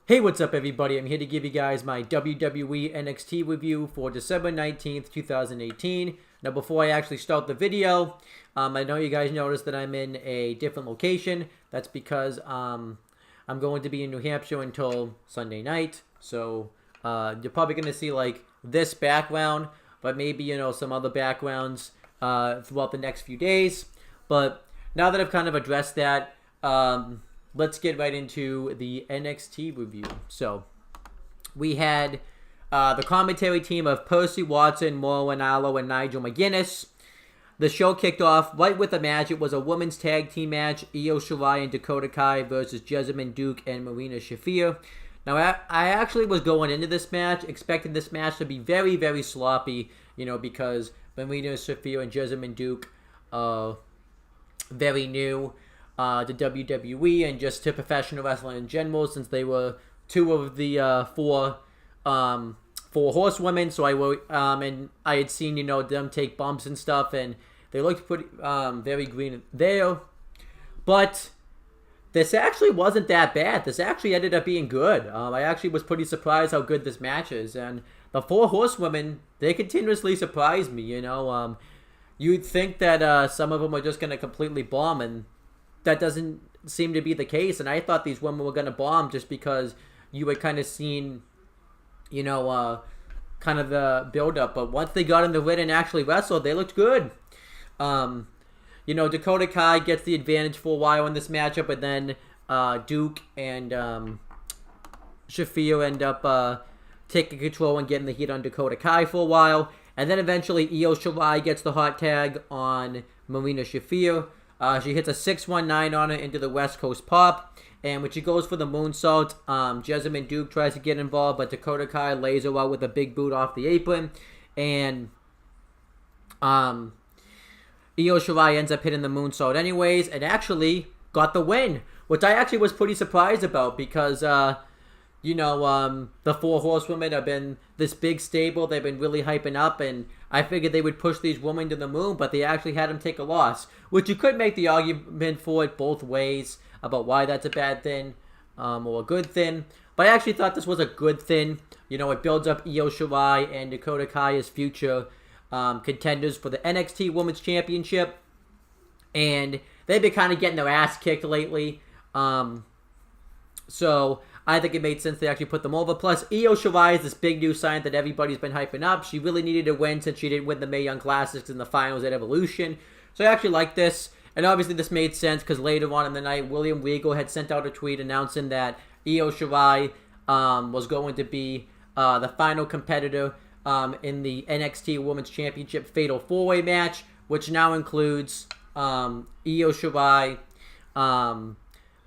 Hey, what's up, everybody? I'm here to give you guys my WWE NXT review for December 19th, 2018. Now, before I actually start the video, I know you guys noticed that I'm in a different location. That's because I'm going to be in New Hampshire until Sunday night. So you're probably going to see like this background, but maybe, some other backgrounds throughout the next few days. But now that I've kind of addressed that, let's get right into the NXT review. So, we had the commentary team of Percy Watson, Mauro Ranallo, and Nigel McGuinness. The show kicked off right with a match. It was a women's tag team match. Io Shirai and Dakota Kai versus Jessamyn Duke and Marina Shafir. Now, I actually was going into this match, expecting this match to be very, very sloppy, because Marina Shafir and Jessamyn Duke are very new to WWE and just to professional wrestling in general, since they were two of the four horsewomen. So I had seen them take bumps and stuff, and they looked pretty very green there. But this actually wasn't that bad. This actually ended up being good. I actually was pretty surprised how good this match is, and the four horsewomen, they continuously surprise me. You'd think that some of them are just gonna completely bomb, and that doesn't seem to be the case. And I thought these women were going to bomb just because you had kind of seen, kind of the build-up. But once they got in the ring and actually wrestled, they looked good. Dakota Kai gets the advantage for a while in this matchup, but then Duke and Shafir end up taking control and getting the heat on Dakota Kai for a while. And then eventually Io Shirai gets the hot tag on Marina Shafir. She hits a 619 on her into the West Coast Pop. And when she goes for the moonsault, Jessamyn Duke tries to get involved, but Dakota Kai lays her out with a big boot off the apron. And Io Shirai ends up hitting the moonsault anyways, and actually got the win, which I actually was pretty surprised about because, the four horsewomen have been this big stable. They've been really hyping up, and I figured they would push these women to the moon, but they actually had them take a loss, which you could make the argument for it both ways about why that's a bad thing or a good thing. But I actually thought this was a good thing. It builds up Io Shirai and Dakota Kai as future contenders for the NXT Women's Championship, and they've been kind of getting their ass kicked lately. So I think it made sense to actually put them over. Plus, Io Shirai is this big new sign that everybody's been hyping up. She really needed a win since she didn't win the Mae Young Classics in the finals at Evolution. So I actually like this. And obviously this made sense because later on in the night, William Regal had sent out a tweet announcing that Io Shirai was going to be the final competitor in the NXT Women's Championship Fatal 4-Way match, which now includes Io Shirai,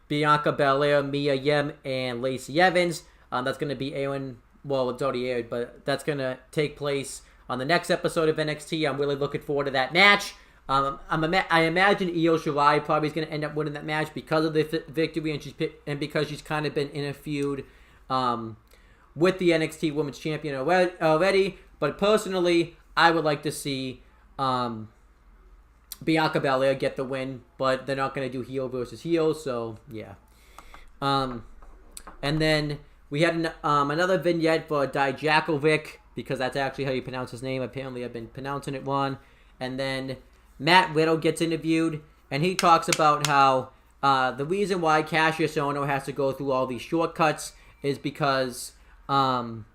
Bianca Belair, Mia Yim, and Lacey Evans. That's going to be airing, well, it's already aired, but that's going to take place on the next episode of NXT. I'm really looking forward to that match. I imagine Io Shirai probably is going to end up winning that match because of the victory and because she's kind of been in a feud with the NXT Women's Champion already. But personally, I would like to see Bianca Belair get the win, but they're not going to do heel versus heel, so yeah. And then we had another vignette for Dijakovic, because that's actually how you pronounce his name. Apparently I've been pronouncing it wrong. And then Matt Riddle gets interviewed, and he talks about how the reason why Cassius Ohno has to go through all these shortcuts is because Matt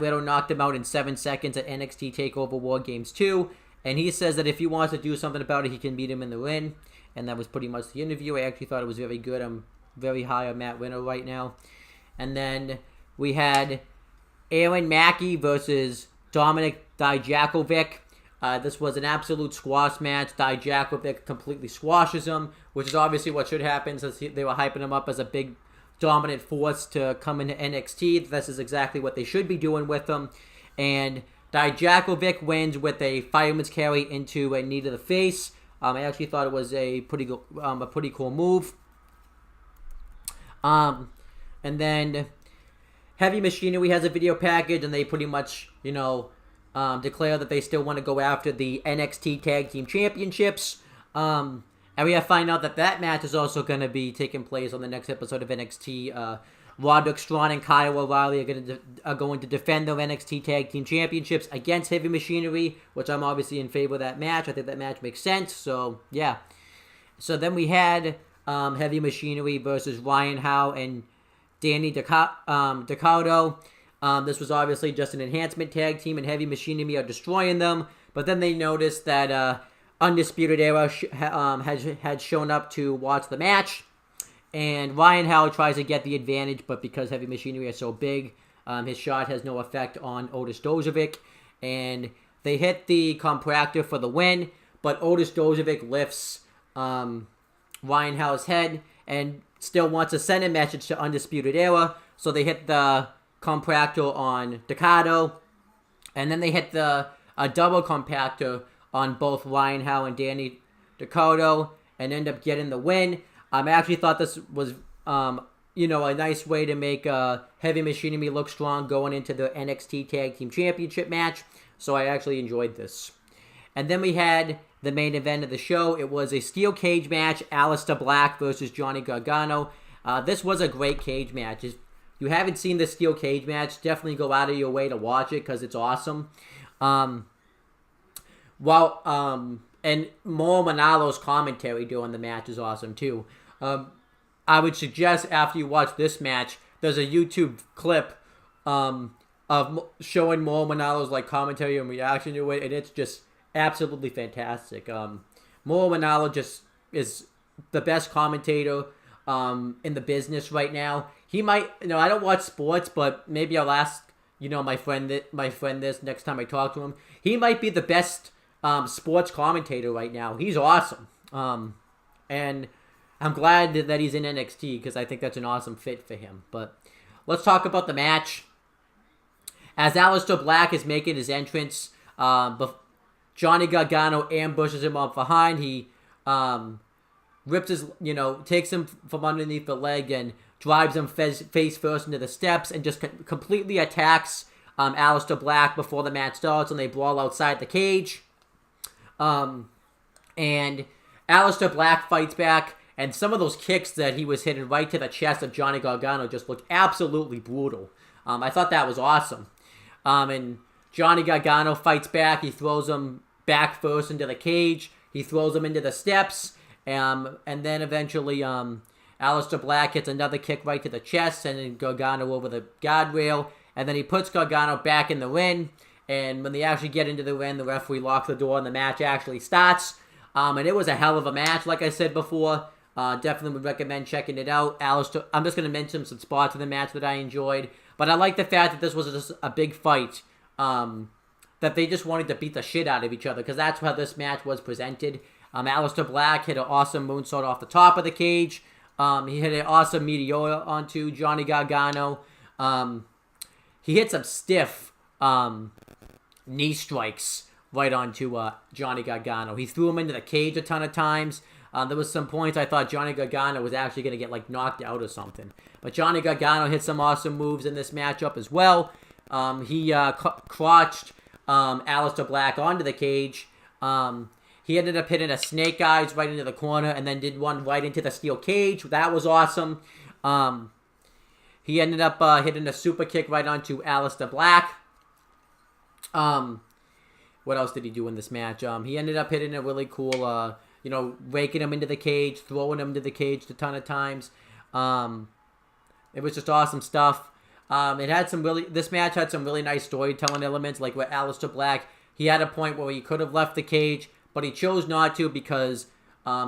Riddle knocked him out in 7 seconds at NXT TakeOver War Games 2. And he says that if he wants to do something about it, he can beat him in the ring. And that was pretty much the interview. I actually thought it was very good. I'm very high on Matt Riddle right now. And then we had Aaron Mackey versus Dominic Dijakovic. This was an absolute squash match. Dijakovic completely squashes him, which is obviously what should happen since they were hyping him up as a big dominant force to come into NXT. This is exactly what they should be doing with him. And Dijakovic wins with a fireman's carry into a knee to the face. I actually thought it was a pretty cool move. And then Heavy Machinery has a video package, and they pretty much, declare that they still want to go after the NXT Tag Team Championships. And we have to find out that that match is also going to be taking place on the next episode of NXT. Roderick Strong and Kyle O'Reilly are going to defend their NXT Tag Team Championships against Heavy Machinery, which I'm obviously in favor of that match. I think that match makes sense. So, yeah. So then we had Heavy Machinery versus Ryan Howe and Danny Dakaudo. This was obviously just an enhancement tag team, and Heavy Machinery are destroying them. But then they noticed that Undisputed Era had shown up to watch the match. And Ryan Howe tries to get the advantage, but because Heavy Machinery are so big, his shot has no effect on Otis Dozovic. And they hit the Compractor for the win, but Otis Dozovic lifts Ryan Howe's head and still wants to send a message to Undisputed Era. So they hit the Compractor on Dakaudo, and then they hit a double Compactor on both Ryan Howe and Danny Dakaudo and end up getting the win. I actually thought this was, a nice way to make Heavy Machinery look strong going into the NXT Tag Team Championship match. So I actually enjoyed this. And then we had the main event of the show. It was a steel cage match, Alistair Black versus Johnny Gargano. This was a great cage match. If you haven't seen the steel cage match, definitely go out of your way to watch it because it's awesome. And Mauro Ranallo's commentary during the match is awesome too. I would suggest after you watch this match, there's a YouTube clip of showing Mauro Ranallo's commentary and reaction to it, and it's just absolutely fantastic. Mauro Ranallo just is the best commentator in the business right now. He might, I don't watch sports, but maybe I'll ask, my friend this next time I talk to him. He might be the best sports commentator right now. He's awesome. And I'm glad that he's in NXT because I think that's an awesome fit for him. But let's talk about the match. As Alistair Black is making his entrance, Johnny Gargano ambushes him up behind. He rips his, takes him from underneath the leg and drives him face first into the steps and just completely attacks Alistair Black before the match starts, and they brawl outside the cage. And Alistair Black fights back, and some of those kicks that he was hitting right to the chest of Johnny Gargano just looked absolutely brutal. I thought that was awesome. And Johnny Gargano fights back. He throws him back first into the cage. He throws him into the steps. And then eventually Alistair Black hits another kick right to the chest, sending Gargano over the guardrail. And then he puts Gargano back in the ring. And when they actually get into the ring, the referee locks the door and the match actually starts. And it was a hell of a match, like I said before. Definitely would recommend checking it out. Alistair, I'm just going to mention some spots of the match that I enjoyed. But I like the fact that this was just a big fight. That they just wanted to beat the shit out of each other. Because that's how this match was presented. Alistair Black hit an awesome moonsault off the top of the cage. He hit an awesome meteor onto Johnny Gargano. He hit some stiff knee strikes right onto Johnny Gargano. He threw him into the cage a ton of times. There was some points I thought Johnny Gargano was actually going to get knocked out or something. But Johnny Gargano hit some awesome moves in this matchup as well. He crotched Alistair Black onto the cage. He ended up hitting a snake eyes right into the corner and then did one right into the steel cage. That was awesome. He ended up hitting a super kick right onto Alistair Black. What else did he do in this match? He ended up hitting a really cool, raking him into the cage, throwing him into the cage a ton of times. It was just awesome stuff. This match had some really nice storytelling elements, like with Alistair Black. He had a point where he could have left the cage, but he chose not to because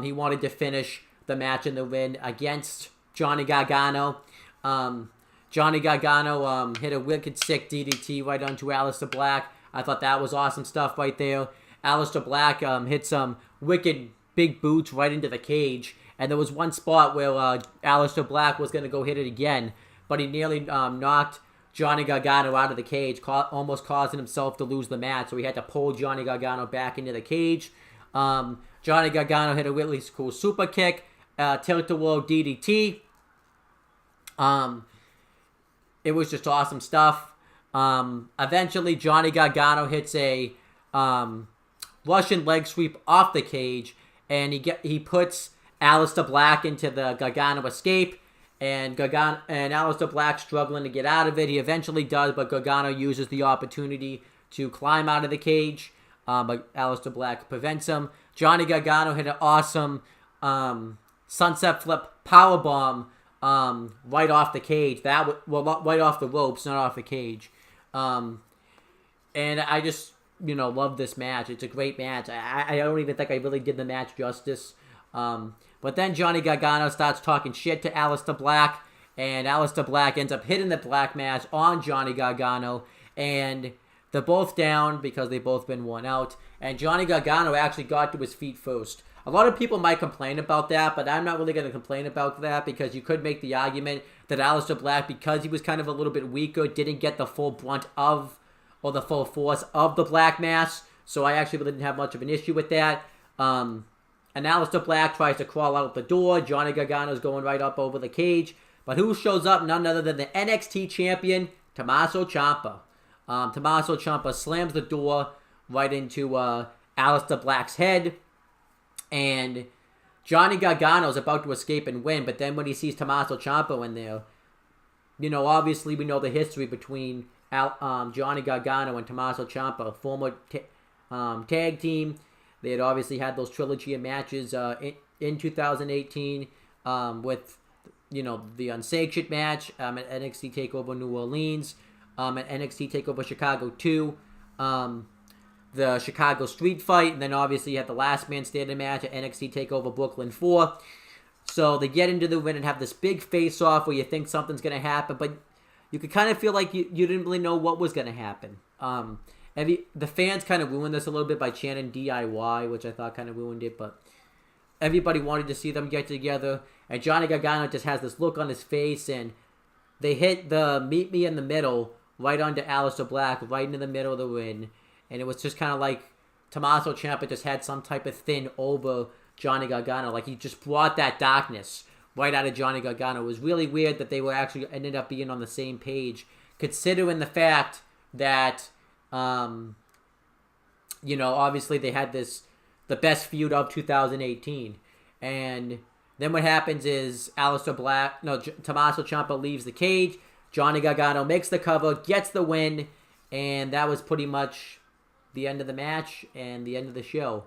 he wanted to finish the match in the ring against Johnny Gargano. Johnny Gargano hit a wicked sick DDT right onto Alistair Black. I thought that was awesome stuff right there. Alistair Black hit some wicked big boots right into the cage. And there was one spot where Alistair Black was going to go hit it again, but he nearly knocked Johnny Gargano out of the cage, almost causing himself to lose the match. So he had to pull Johnny Gargano back into the cage. Johnny Gargano hit a really cool super kick, tilt-a-whirl DDT. It was just awesome stuff. Eventually, Johnny Gargano hits a Russian leg sweep off the cage, and he puts Alistair Black into the Gargano escape, and Alistair Black struggling to get out of it. He eventually does, but Gargano uses the opportunity to climb out of the cage, but Alistair Black prevents him. Johnny Gargano hit an awesome sunset flip powerbomb right off the cage. Right off the ropes, not off the cage. And I just, love this match. It's a great match. I don't even think I really did the match justice. But then Johnny Gargano starts talking shit to Alistair Black, and Alistair Black ends up hitting the black mass on Johnny Gargano, and they're both down because they've both been worn out, and Johnny Gargano actually got to his feet first. A lot of people might complain about that, but I'm not really going to complain about that because you could make the argument that Alistair Black, because he was kind of a little bit weaker, didn't get the full brunt of, or the full force of the black mass, so I actually really didn't have much of an issue with that. And Alistair Black tries to crawl out the door. Johnny Gargano's going right up over the cage. But who shows up? None other than the NXT champion, Tommaso Ciampa. Tommaso Ciampa slams the door right into Alistair Black's head. And Johnny Gargano's about to escape and win. But then when he sees Tommaso Ciampa in there, obviously we know the history between Johnny Gargano and Tommaso Ciampa, former tag team. They had obviously had those trilogy of matches in 2018 with, the Unsanctioned match at NXT TakeOver New Orleans, at NXT TakeOver Chicago 2, the Chicago Street Fight, and then obviously you had the Last Man Standing match at NXT TakeOver Brooklyn 4. So they get into the ring and have this big face-off where you think something's going to happen, but you could kind of feel like you didn't really know what was going to happen. The fans kind of ruined this a little bit by chanting DIY, which I thought kind of ruined it, but everybody wanted to see them get together, and Johnny Gargano just has this look on his face, and they hit the Meet Me in the Middle right onto Alistair Black, right into the middle of the ring, and it was just kind of like Tommaso Ciampa just had some type of thin over Johnny Gargano, like he just brought that darkness right out of Johnny Gargano. It was really weird that they were actually ended up being on the same page, considering the fact that obviously they had the best feud of 2018. And then what happens is Tommaso Ciampa leaves the cage. Johnny Gargano makes the cover, gets the win, and that was pretty much the end of the match and the end of the show.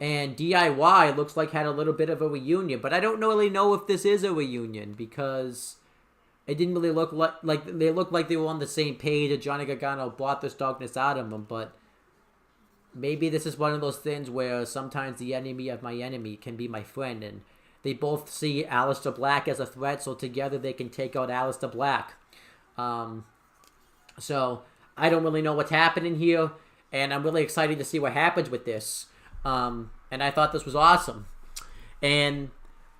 And DIY looks like had a little bit of a reunion, but I don't really know if this is a reunion because it didn't really look like they looked like they were on the same page, and Johnny Gargano brought this darkness out of them, but maybe this is one of those things where sometimes the enemy of my enemy can be my friend, and they both see Alistair Black as a threat, so together they can take out Alistair Black. So I don't really know what's happening here, and I'm really excited to see what happens with this. And I thought this was awesome. And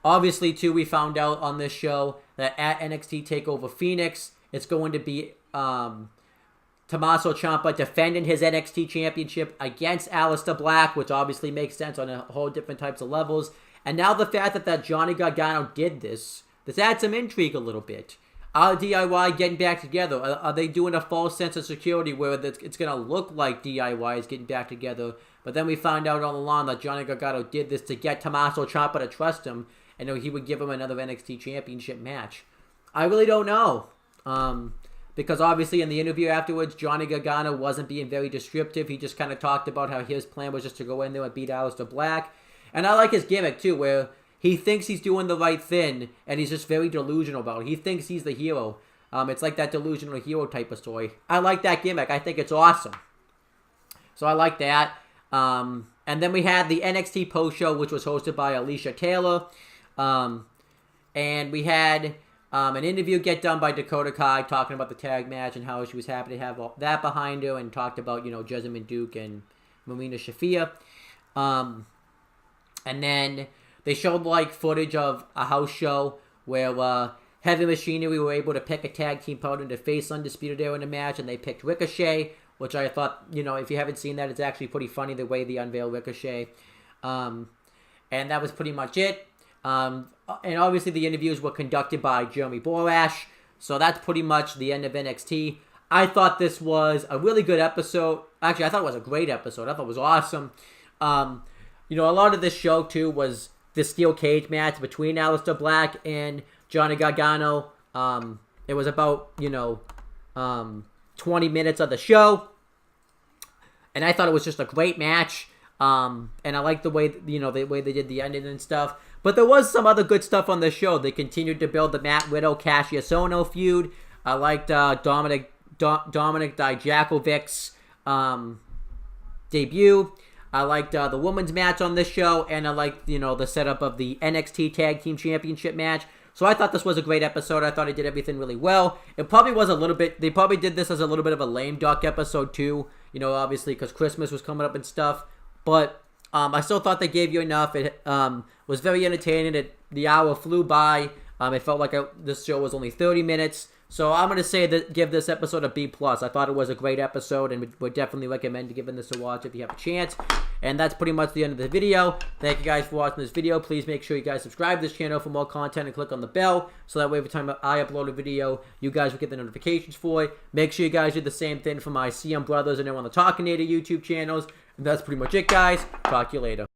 obviously, too, we found out on this show that at NXT TakeOver Phoenix, it's going to be Tommaso Ciampa defending his NXT Championship against Alistair Black, which obviously makes sense on a whole different types of levels. And now the fact that Johnny Gargano did this adds some intrigue a little bit. Are DIY getting back together? Are they doing a false sense of security where it's going to look like DIY is getting back together? But then we found out all along that Johnny Gargano did this to get Tommaso Ciampa to trust him, and he would give him another NXT Championship match. I really don't know. Because obviously in the interview afterwards, Johnny Gargano wasn't being very descriptive. He just kind of talked about how his plan was just to go in there and beat Alistair Black. And I like his gimmick too, where he thinks he's doing the right thing, and he's just very delusional about it. He thinks he's the hero. It's like that delusional hero type of story. I like that gimmick. I think it's awesome. So I like that. And then we had the NXT post show, which was hosted by Alicia Taylor. And we had an interview get done by Dakota Kai talking about the tag match and how she was happy to have all that behind her, and talked about, Jessamine Duke and Marina Shafir. And then they showed footage of a house show where Heavy Machinery were able to pick a tag team partner to face Undisputed Era in the match, and they picked Ricochet, which I thought, if you haven't seen that, it's actually pretty funny the way they unveil Ricochet. And that was pretty much it. And obviously the interviews were conducted by Jeremy Borash, so that's pretty much the end of NXT. I thought this was a really good episode. Actually, I thought it was a great episode. I thought it was awesome. you know, a lot of this show, too, was the steel cage match between Alistair Black and Johnny Gargano. It was about, you know, 20 minutes of the show. And I thought it was just a great match. And I liked the way, you know, the way they did the ending and stuff. But there was some other good stuff on the show. They continued to build the Matt Riddle, Cassius Ohno feud. I liked Dominic Dijakovic's debut. I liked the women's match on this show. And I liked, you know, the setup of the NXT Tag Team Championship match. So I thought this was a great episode. I thought it did everything really well. It probably was a little bit, they probably did this as a little bit of a lame duck episode too. You know, obviously because Christmas was coming up and stuff. But I still thought they gave you enough. It was very entertaining. The hour flew by. It felt like this show was only 30 minutes. So I'm going to say that give this episode a B+. I thought it was a great episode and would definitely recommend giving this a watch if you have a chance. And that's pretty much the end of the video. Thank you guys for watching this video. Please make sure you guys subscribe to this channel for more content and click on the bell. So that way every time I upload a video, you guys will get the notifications for it. Make sure you guys do the same thing for my CM Brothers and everyone on the Talkinator YouTube channels. And that's pretty much it, guys. Talk to you later.